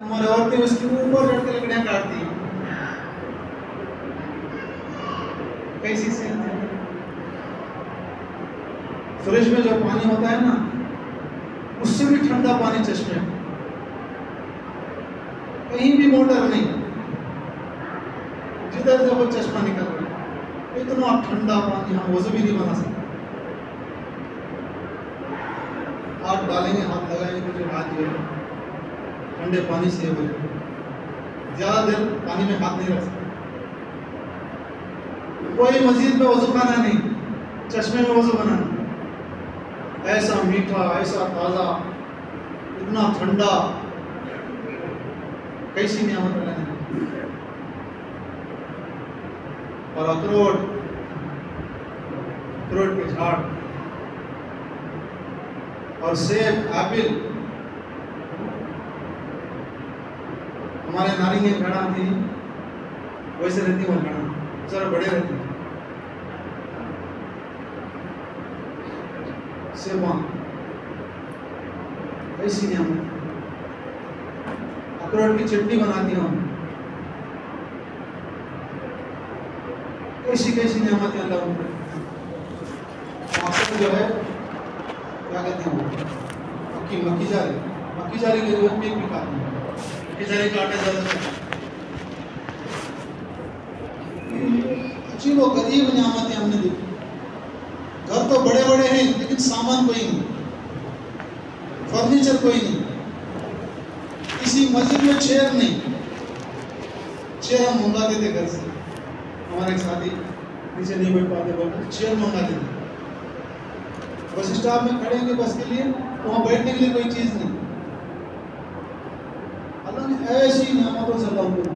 हमारे औरतें उसके ऊपर चढ़ के लकड़ियां काटती हैं। कैसी से फ्रिज में जो पानी होता है ना, उससे भी ठंडा पानी चश्मे में, कहीं भी मोटर नहीं, जिधर से वो चश्मा निकल रहा है, इतना ठंडा पानी हम वजू भी नहीं बना सकते। हाथ डालेंगे, हाथ लगाएंगे तो जो हाथ जो है ठंडे पानी से हो, ज्यादा देर पानी में हाथ नहीं रख सकते। कोई मस्जिद में वजू खाना नहीं, चश्मे में वजू बनाना। ऐसा मीठा, ऐसा ताज़ा, इतना ठंडा, कैसी नियामत है। और अखरोट, अखरोट के झाड़ और सेब, एप्पल। हमारे नारी में घड़ा थी, वैसे रहती वो घड़ा, जरा बड़े रहते हैं। सेवा ऐसी नियामत, अखरोट की चटनी बनाती हूँ। कैसी कैसी नियामत है अल्लाह उनको। जो है क्या कहते हैं, मक्की जाली के रूप में भी खाते हैं। मक्की जाली का आटा ज़्यादा अच्छी वो गरीब नियामतें हमने देखी। घर तो बड़े बड़े हैं लेकिन सामान कोई नहीं, फर्नीचर कोई नहीं, किसी मस्जिद में चेयर नहीं। चेयर हम मंगाते थे घर से, हमारे एक साथी नीचे नहीं बैठ पाते, बोलते चेयर मंगाते थे। बस स्टॉप में खड़ेंगे बस के लिए, वहाँ बैठने के लिए कोई चीज़ नहीं। अल्लाह ने ऐसी नियामतों से